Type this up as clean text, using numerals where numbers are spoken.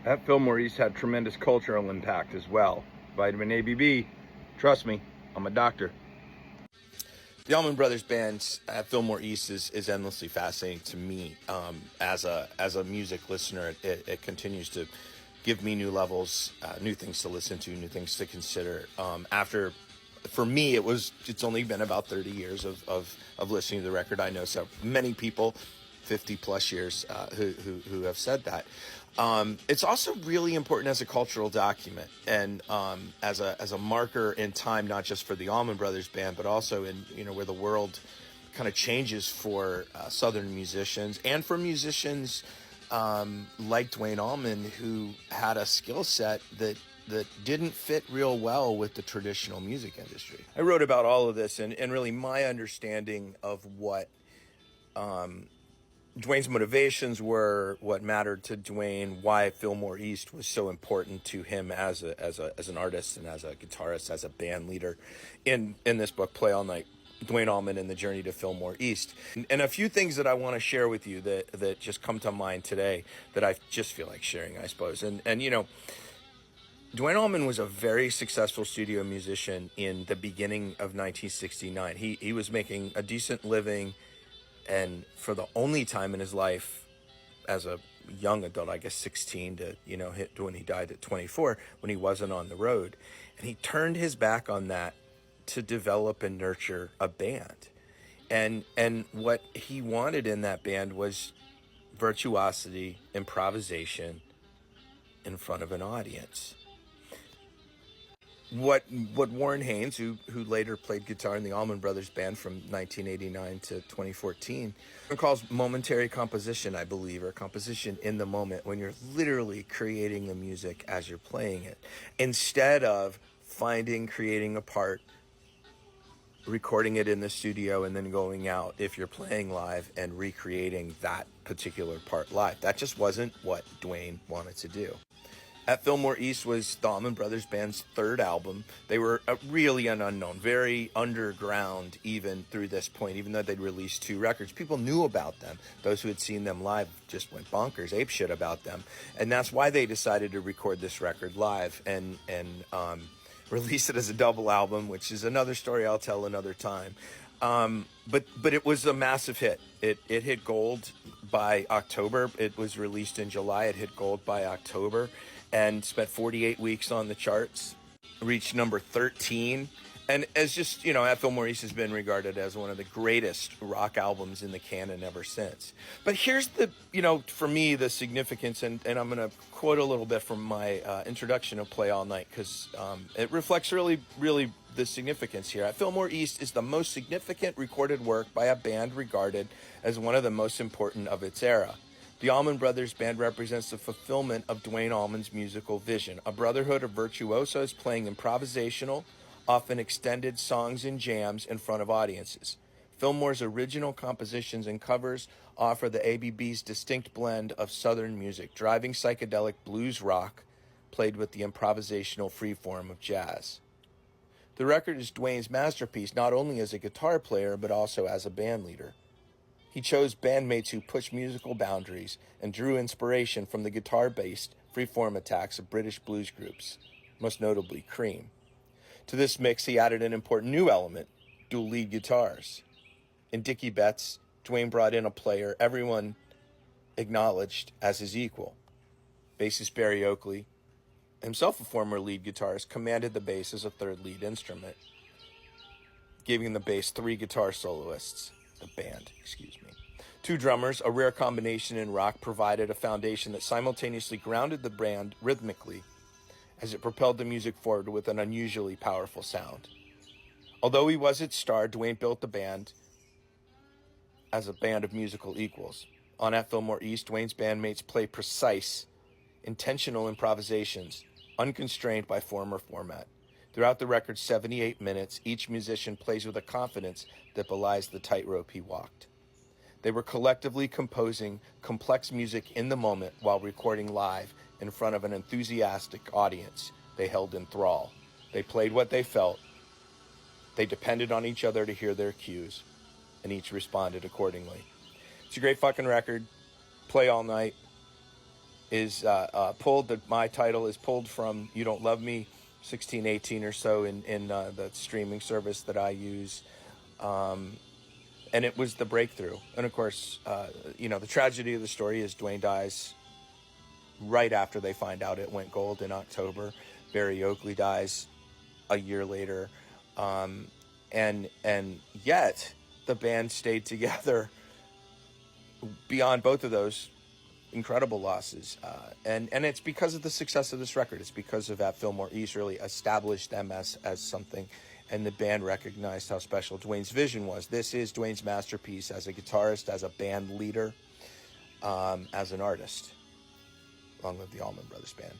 At Fillmore East had tremendous cultural impact as well. Vitamin ABB, trust me, I'm a doctor. The Allman Brothers Band at Fillmore East is endlessly fascinating to me. As a music listener, it continues to give me new levels, new things to listen to, new things to consider. For me, it's only been about 30 years of listening to the record. I know so many people, 50 plus years, who have said that. It's also really important as a cultural document and as a marker in time, not just for the Allman Brothers Band, but also in where the world kind of changes for Southern musicians and for musicians like Duane Allman, who had a skill set that didn't fit real well with the traditional music industry. I wrote about all of this and really my understanding of what Duane's motivations were, what mattered to Duane, why Fillmore East was so important to him as an artist and as a guitarist, as a band leader. In this book, Play All Night, Duane Allman and the Journey to Fillmore East. And a few things that I want to share with you that just come to mind today that I just feel like sharing, I suppose. And Duane Allman was a very successful studio musician in the beginning of 1969. He was making a decent living, and for the only time in his life as a young adult, I guess 16 to, hit when he died at 24, when he wasn't on the road. And he turned his back on that to develop and nurture a band. And what he wanted in that band was virtuosity, improvisation in front of an audience. What Warren Haynes, who later played guitar in the Allman Brothers Band from 1989 to 2014, calls momentary composition, I believe, or composition in the moment, when you're literally creating the music as you're playing it, instead of creating a part, recording it in the studio, and then going out, if you're playing live, and recreating that particular part live. That just wasn't what Duane wanted to do. At Fillmore East was the Allman Brothers Band's third album. They were really an unknown, very underground even through this point, even though they'd released 2 records. People knew about them. Those who had seen them live just went bonkers, apeshit about them. And that's why they decided to record this record live and release it as a double album, which is another story I'll tell another time. But it was a massive hit. It hit gold by October. It was released in July. It hit gold by October and spent 48 weeks on the charts, reached number 13. And as just, At Fillmore East has been regarded as one of the greatest rock albums in the canon ever since. But here's the, for me, the significance, and I'm going to quote a little bit from my introduction of Play All Night, because it reflects really the significance here. At Fillmore East is the most significant recorded work by a band regarded as one of the most important of its era. The Allman Brothers Band represents the fulfillment of Duane Allman's musical vision, a brotherhood of virtuosos playing improvisational, often extended songs and jams in front of audiences. Fillmore's original compositions and covers offer the ABB's distinct blend of Southern music, driving psychedelic blues rock, played with the improvisational freeform of jazz. The record is Duane's masterpiece, not only as a guitar player, but also as a band leader. He chose bandmates who pushed musical boundaries and drew inspiration from the guitar-based freeform attacks of British blues groups, most notably Cream. To this mix, he added an important new element, dual lead guitars. In Dickie Betts, Duane brought in a player everyone acknowledged as his equal. Bassist Barry Oakley, himself a former lead guitarist, commanded the bass as a third lead instrument, giving the bass 3 guitar soloists. The band, 2 drummers, a rare combination in rock, provided a foundation that simultaneously grounded the band rhythmically as it propelled the music forward with an unusually powerful sound. Although he was its star, Duane built the band as a band of musical equals. On At Fillmore East, Duane's bandmates play precise, intentional improvisations, unconstrained by form or format. Throughout the record's 78 minutes, each musician plays with a confidence that belies the tightrope he walked. They were collectively composing complex music in the moment while recording live in front of an enthusiastic audience they held in thrall. They played what they felt. They depended on each other to hear their cues, and each responded accordingly. It's a great fucking record. Play All Night. is pulled. My title is pulled from "You Don't Love Me," 1618 or so in the streaming service that I use, and it was the breakthrough. And of course, the tragedy of the story is Duane dies right after they find out it went gold in October. Barry Oakley dies a year later, and yet the band stayed together beyond both of those incredible losses, and it's because of the success of this record. It's because of At Fillmore East really established them as something, and the band recognized how special Duane's vision was. This is Duane's masterpiece as a guitarist, as a band leader, as an artist, along with the Allman Brothers Band.